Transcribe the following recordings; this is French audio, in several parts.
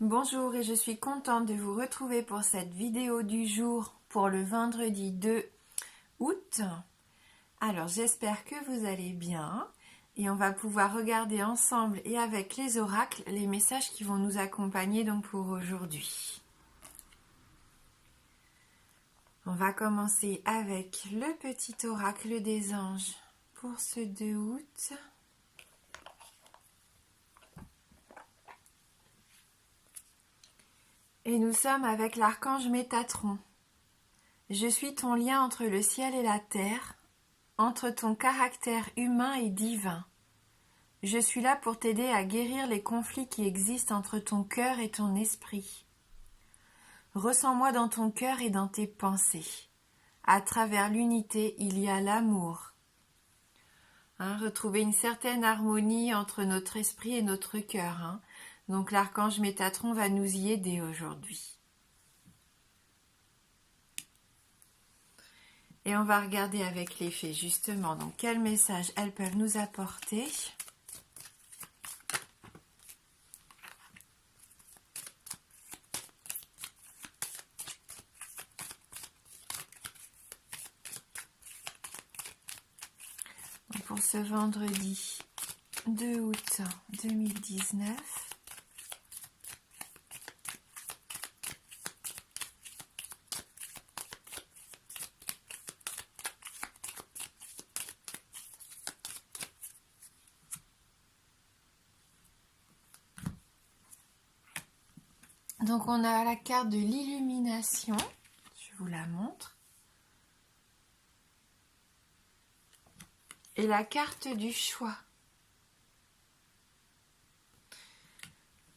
Bonjour et je suis contente de vous retrouver pour cette vidéo du jour pour le vendredi 2 août. Alors j'espère que vous allez bien et on va pouvoir regarder ensemble et avec les oracles les messages qui vont nous accompagner donc pour aujourd'hui. On va commencer avec le petit oracle des anges pour ce 2 août. Et nous sommes avec l'archange Métatron. Je suis ton lien entre le ciel et la terre, entre ton caractère humain et divin. Je suis là pour t'aider à guérir les conflits qui existent entre ton cœur et ton esprit. Ressens-moi dans ton cœur et dans tes pensées. À travers l'unité, il y a l'amour. Retrouver une certaine harmonie entre notre esprit et notre cœur. Donc l'archange Métatron va nous y aider aujourd'hui. Et on va regarder avec les fées justement donc quels messages elles peuvent nous apporter. Donc pour ce vendredi 2 août 2019. Donc on a la carte de l'illumination, je vous la montre, et la carte du choix.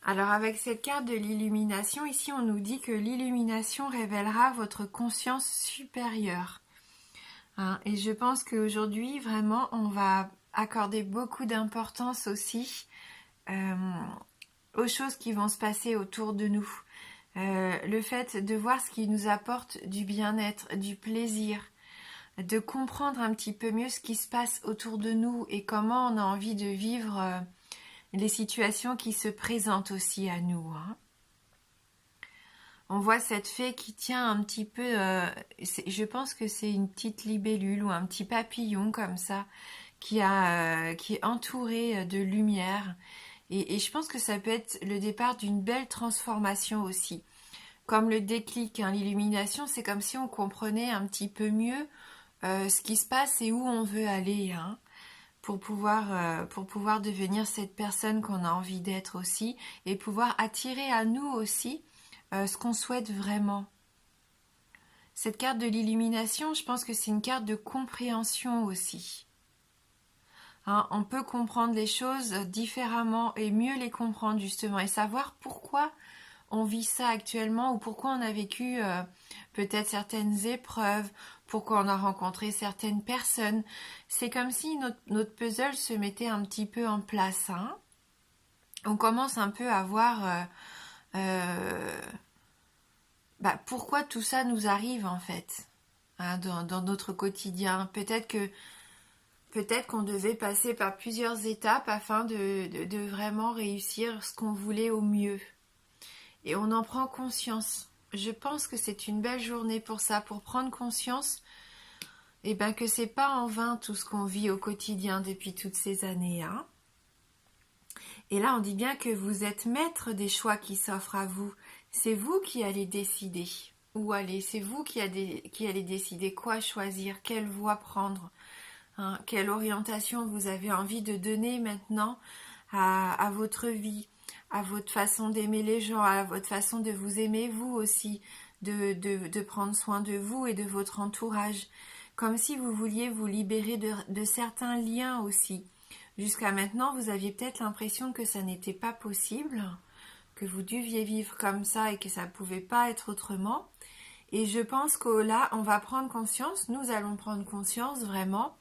Alors avec cette carte de l'illumination, ici on nous dit que l'illumination révélera votre conscience supérieure. Et je pense qu'aujourd'hui vraiment on va accorder beaucoup d'importance aussi aux choses qui vont se passer autour de nous. Le fait de voir ce qui nous apporte du bien-être, du plaisir, de comprendre un petit peu mieux ce qui se passe autour de nous et comment on a envie de vivre les situations qui se présentent aussi à nous. On voit cette fée qui tient un petit peu, je pense que c'est une petite libellule ou un petit papillon comme ça, qui est entouré de lumière. Et je pense que ça peut être le départ d'une belle transformation aussi. Comme le déclic, l'illumination, c'est comme si on comprenait un petit peu mieux ce qui se passe et où on veut aller, pour pouvoir devenir cette personne qu'on a envie d'être aussi et pouvoir attirer à nous aussi ce qu'on souhaite vraiment. Cette carte de l'illumination, je pense que c'est une carte de compréhension aussi. On peut comprendre les choses différemment et mieux les comprendre justement et savoir pourquoi on vit ça actuellement ou pourquoi on a vécu peut-être certaines épreuves, pourquoi on a rencontré certaines personnes. C'est comme si notre puzzle se mettait un petit peu en place. On commence un peu à voir pourquoi tout ça nous arrive en fait dans notre quotidien. Peut-être qu'on devait passer par plusieurs étapes afin de vraiment réussir ce qu'on voulait au mieux. Et on en prend conscience. Je pense que c'est une belle journée pour ça, pour prendre conscience que c'est pas en vain tout ce qu'on vit au quotidien depuis toutes ces années. Et là, on dit bien que vous êtes maître des choix qui s'offrent à vous. C'est vous qui allez décider où aller. C'est vous qui allez décider quoi choisir, quelle voie prendre. Quelle orientation vous avez envie de donner maintenant à votre vie, à votre façon d'aimer les gens, à votre façon de vous aimer vous aussi, de prendre soin de vous et de votre entourage, comme si vous vouliez vous libérer de certains liens aussi. Jusqu'à maintenant, vous aviez peut-être l'impression que ça n'était pas possible, que vous deviez vivre comme ça et que ça ne pouvait pas être autrement. Et je pense que là, on va prendre conscience, nous allons prendre conscience vraiment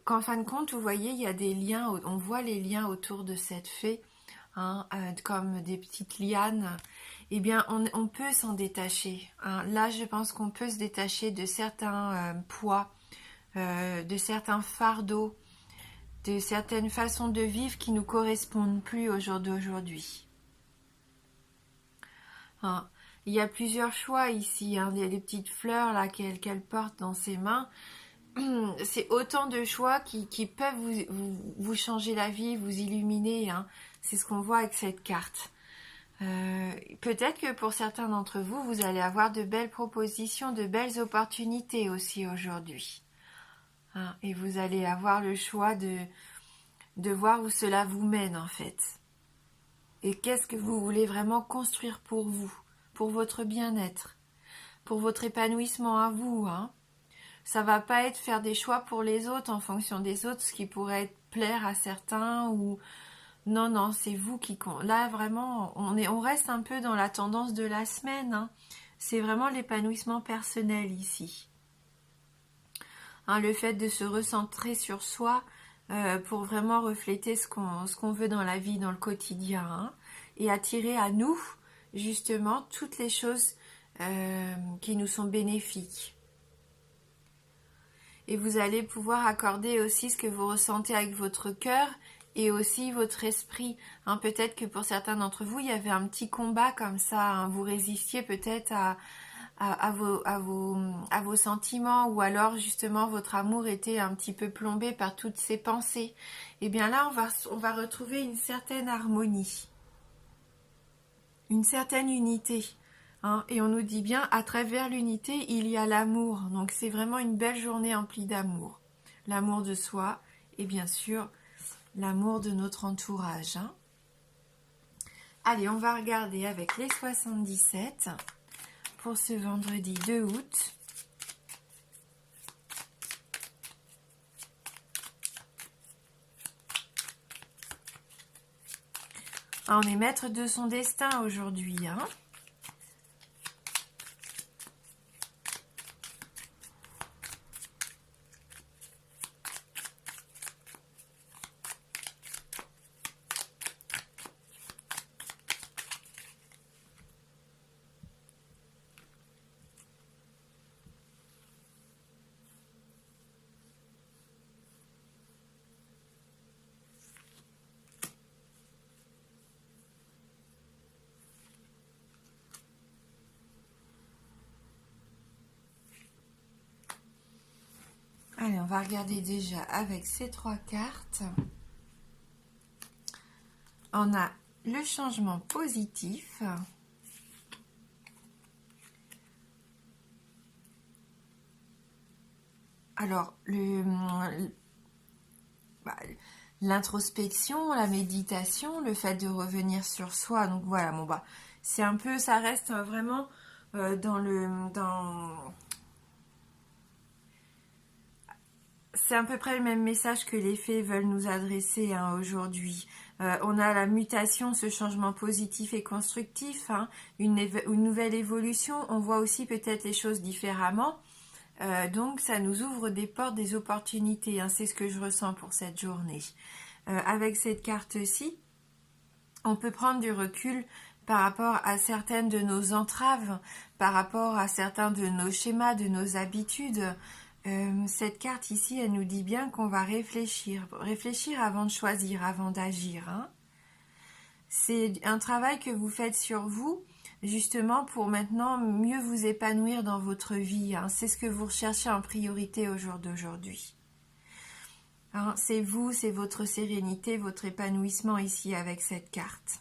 qu'en fin de compte, vous voyez, il y a des liens, on voit les liens autour de cette fée, comme des petites lianes. Eh bien, on peut s'en détacher. Là, je pense qu'on peut se détacher de certains poids, de certains fardeaux, de certaines façons de vivre qui ne nous correspondent plus au jour d'aujourd'hui. hein. Il y a plusieurs choix ici, hein. Il y a des petites fleurs là qu'elle porte dans ses mains. C'est autant de choix qui peuvent vous changer la vie, vous illuminer, hein. C'est ce qu'on voit avec cette carte. Peut-être que pour certains d'entre vous, vous allez avoir de belles propositions, de belles opportunités aussi aujourd'hui, hein. Et vous allez avoir le choix de voir où cela vous mène en fait. Et qu'est-ce que vous voulez vraiment construire pour vous, pour votre bien-être, pour votre épanouissement à vous, hein. Ça va pas être faire des choix pour les autres en fonction des autres, ce qui pourrait plaire à certains ou non, non, c'est vous qui compte. Là, vraiment, on reste un peu dans la tendance de la semaine, hein. C'est vraiment l'épanouissement personnel ici, hein, le fait de se recentrer sur soi pour vraiment refléter ce qu'on veut dans la vie, dans le quotidien, hein, et attirer à nous, justement, toutes les choses qui nous sont bénéfiques. Et vous allez pouvoir accorder aussi ce que vous ressentez avec votre cœur et aussi votre esprit, hein. Peut-être que pour certains d'entre vous, il y avait un petit combat comme ça, hein. Vous résistiez peut-être à vos sentiments, ou alors justement votre amour était un petit peu plombé par toutes ces pensées. Et bien là, on va retrouver une certaine harmonie, une certaine unité, hein. Et on nous dit bien, à travers l'unité, il y a l'amour. Donc c'est vraiment une belle journée emplie d'amour. L'amour de soi et bien sûr l'amour de notre entourage, hein. Allez, on va regarder avec les 77 pour ce vendredi 2 août. Ah, on est maître de son destin aujourd'hui, hein. Allez, on va regarder déjà avec ces 3 cartes. On a le changement positif. Alors, l'introspection, la méditation, le fait de revenir sur soi. Donc voilà, bon bah, c'est un peu, ça reste vraiment c'est à peu près le même message que les fées veulent nous adresser, hein, aujourd'hui. On a la mutation, ce changement positif et constructif, hein, une nouvelle évolution. On voit aussi peut-être les choses différemment. Donc ça nous ouvre des portes, des opportunités, hein. C'est ce que je ressens pour cette journée. Avec cette carte-ci, on peut prendre du recul par rapport à certaines de nos entraves, par rapport à certains de nos schémas, de nos habitudes. Cette carte ici, elle nous dit bien qu'on va réfléchir avant de choisir, avant d'agir, hein. C'est un travail que vous faites sur vous, justement pour maintenant mieux vous épanouir dans votre vie, hein. C'est ce que vous recherchez en priorité au jour d'aujourd'hui, hein. C'est vous, c'est votre sérénité, votre épanouissement ici avec cette carte.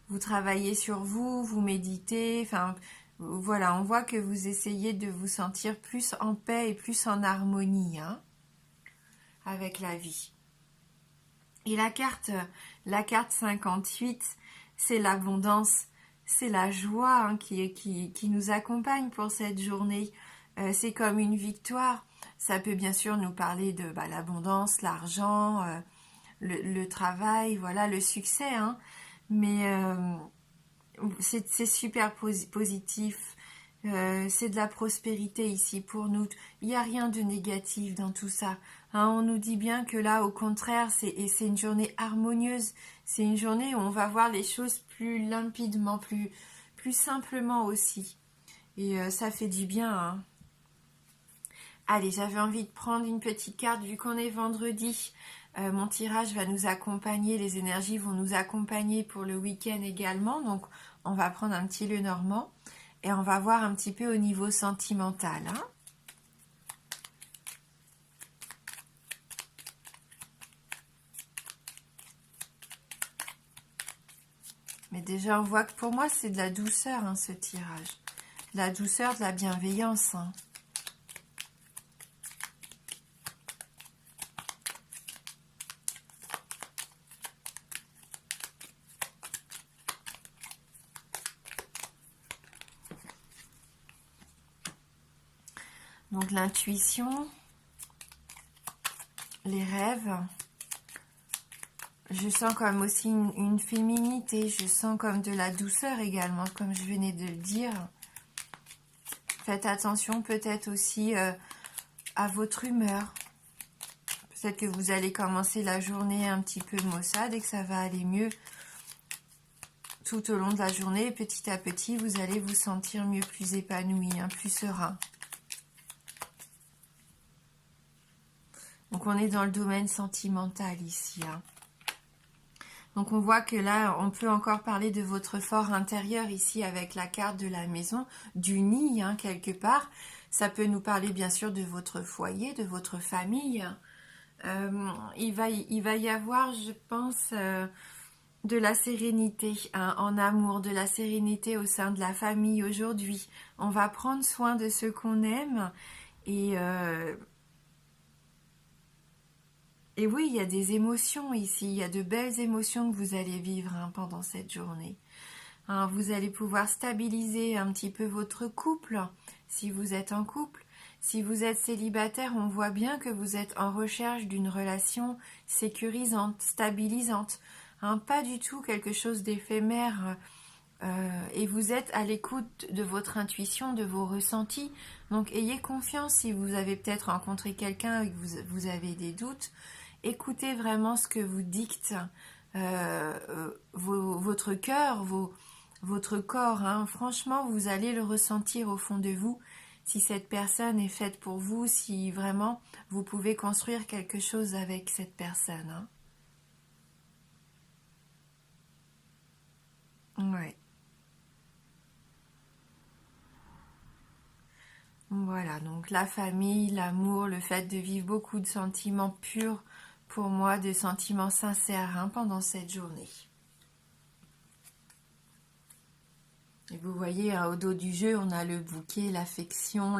Vous travaillez sur vous, vous méditez, enfin voilà, on voit que vous essayez de vous sentir plus en paix et plus en harmonie, hein, avec la vie. Et la carte 58, c'est l'abondance, c'est la joie, hein, qui nous accompagne pour cette journée. C'est comme une victoire. Ça peut bien sûr nous parler de l'abondance, l'argent, le travail, voilà, le succès, hein. Mais c'est super positif. C'est de la prospérité ici pour nous. Il n'y a rien de négatif dans tout ça, hein. On nous dit bien que là, au contraire, c'est une journée harmonieuse. C'est une journée où on va voir les choses plus limpidement, plus simplement aussi. Et ça fait du bien, hein. Allez, j'avais envie de prendre une petite carte vu qu'on est vendredi. Mon tirage va nous accompagner, les énergies vont nous accompagner pour le week-end également. Donc, on va prendre un petit Lenormand et on va voir un petit peu au niveau sentimental. Hein. Mais déjà, on voit que pour moi, c'est de la douceur, hein, ce tirage. De la douceur, de la bienveillance. Hein. Donc l'intuition, les rêves, je sens comme aussi une féminité, je sens comme de la douceur également, comme je venais de le dire. Faites attention peut-être aussi à votre humeur. Peut-être que vous allez commencer la journée un petit peu maussade et que ça va aller mieux tout au long de la journée. Et petit à petit, vous allez vous sentir mieux, plus épanoui, hein, plus serein. Donc on est dans le domaine sentimental ici. Hein. Donc on voit que là, on peut encore parler de votre fort intérieur ici avec la carte de la maison, du nid, hein, quelque part. Ça peut nous parler bien sûr de votre foyer, de votre famille. Il va y avoir, je pense, de la sérénité, hein, en amour, de la sérénité au sein de la famille aujourd'hui. On va prendre soin de ceux qu'on aime et oui, il y a des émotions ici, il y a de belles émotions que vous allez vivre, hein, pendant cette journée. Hein, vous allez pouvoir stabiliser un petit peu votre couple, si vous êtes en couple. Si vous êtes célibataire, on voit bien que vous êtes en recherche d'une relation sécurisante, stabilisante. Hein, pas du tout quelque chose d'éphémère. Et vous êtes à l'écoute de votre intuition, de vos ressentis. Donc ayez confiance si vous avez peut-être rencontré quelqu'un et que vous avez des doutes. Écoutez vraiment ce que vous dicte votre cœur, votre corps. Hein. Franchement, vous allez le ressentir au fond de vous. Si cette personne est faite pour vous, si vraiment vous pouvez construire quelque chose avec cette personne. Hein. Ouais. Voilà, donc la famille, l'amour, le fait de vivre beaucoup de sentiments purs, pour moi, des sentiments sincères, hein, pendant cette journée. Et vous voyez, hein, au dos du jeu, on a le bouquet, l'affection,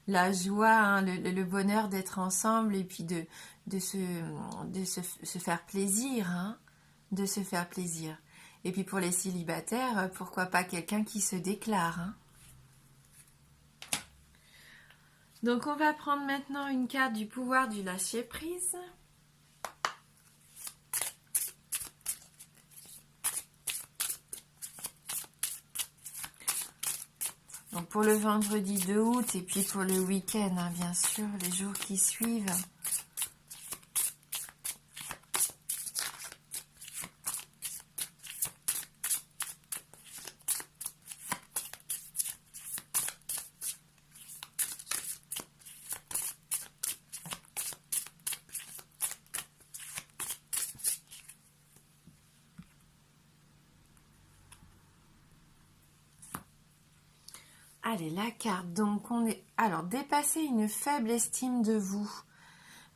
la joie, hein, le bonheur d'être ensemble et puis de se faire plaisir, hein, de se faire plaisir. Et puis pour les célibataires, pourquoi pas quelqu'un qui se déclare, hein. Donc on va prendre maintenant une carte du pouvoir du lâcher-prise. Donc pour le vendredi 2 août et puis pour le week-end, hein, bien sûr, les jours qui suivent. Allez, la carte, donc on est... Alors, dépasser une faible estime de vous.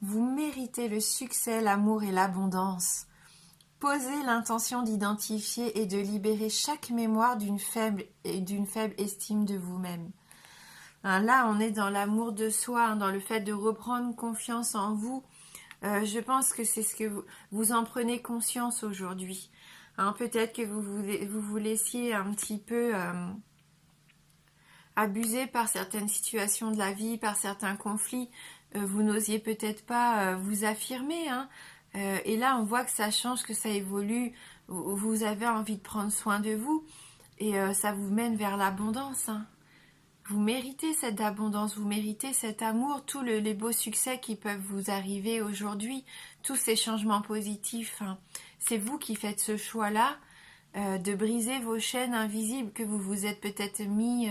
Vous méritez le succès, l'amour et l'abondance. Posez l'intention d'identifier et de libérer chaque mémoire d'une faible estime de vous-même. Hein, là, on est dans l'amour de soi, hein, dans le fait de reprendre confiance en vous. Je pense que c'est ce que vous en prenez conscience aujourd'hui. Hein, peut-être que vous laissiez un petit peu... abusé par certaines situations de la vie, par certains conflits, vous n'osiez peut-être pas vous affirmer, hein. Et là on voit que ça change, que ça évolue, vous avez envie de prendre soin de vous et ça vous mène vers l'abondance, hein. Vous méritez cette abondance, vous méritez cet amour, tous les beaux succès qui peuvent vous arriver aujourd'hui, tous ces changements positifs, hein. C'est vous qui faites ce choix-là, de briser vos chaînes invisibles que vous vous êtes peut-être mis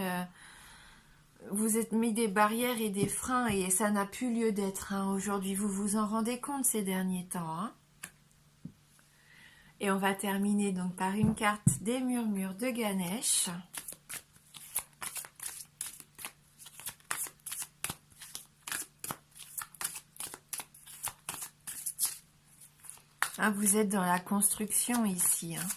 vous êtes mis des barrières et des freins et ça n'a plus lieu d'être. Hein. Aujourd'hui, vous vous en rendez compte ces derniers temps. Hein. Et on va terminer donc par une carte des murmures de Ganesh. Hein, vous êtes dans la construction ici. Hein.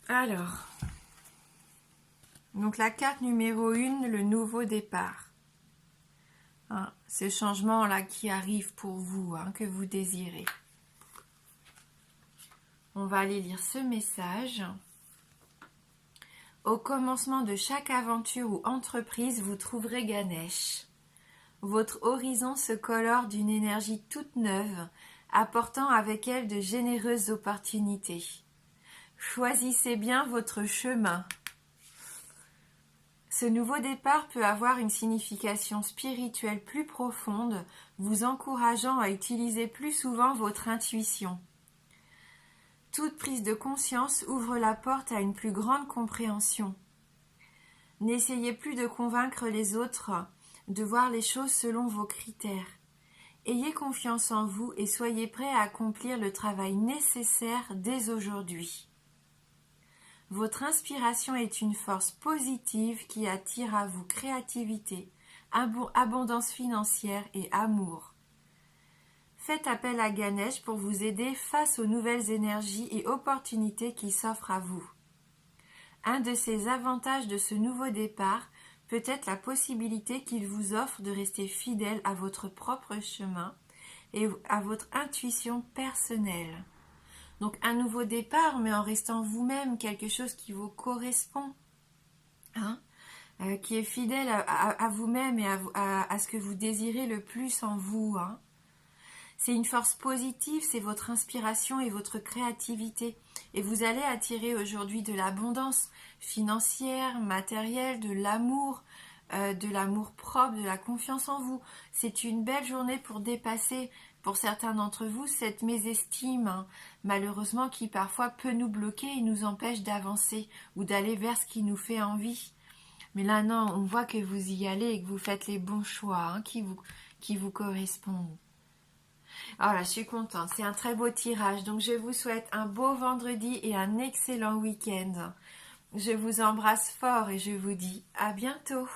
Alors, donc la carte numéro 1, le nouveau départ. Hein, ce changement-là qui arrive pour vous, hein, que vous désirez. On va aller lire ce message. Au commencement de chaque aventure ou entreprise, vous trouverez Ganesh. Votre horizon se colore d'une énergie toute neuve, apportant avec elle de généreuses opportunités. Choisissez bien votre chemin. Ce nouveau départ peut avoir une signification spirituelle plus profonde, vous encourageant à utiliser plus souvent votre intuition. Toute prise de conscience ouvre la porte à une plus grande compréhension. N'essayez plus de convaincre les autres de voir les choses selon vos critères. Ayez confiance en vous et soyez prêts à accomplir le travail nécessaire dès aujourd'hui. Votre inspiration est une force positive qui attire à vous créativité, abondance financière et amour. Faites appel à Ganesh pour vous aider face aux nouvelles énergies et opportunités qui s'offrent à vous. Un de ces avantages de ce nouveau départ peut être la possibilité qu'il vous offre de rester fidèle à votre propre chemin et à votre intuition personnelle. Donc un nouveau départ, mais en restant vous-même, quelque chose qui vous correspond, hein, qui est fidèle à vous-même et à ce que vous désirez le plus en vous. Hein. C'est une force positive, c'est votre inspiration et votre créativité. Et vous allez attirer aujourd'hui de l'abondance financière, matérielle, de l'amour propre, de la confiance en vous. C'est une belle journée pour dépasser, pour certains d'entre vous, cette mésestime, hein, malheureusement, qui parfois peut nous bloquer et nous empêche d'avancer ou d'aller vers ce qui nous fait envie. Mais là, non, on voit que vous y allez et que vous faites les bons choix, hein, qui vous correspondent. Alors là, je suis contente, c'est un très beau tirage. Donc, je vous souhaite un beau vendredi et un excellent week-end. Je vous embrasse fort et je vous dis à bientôt.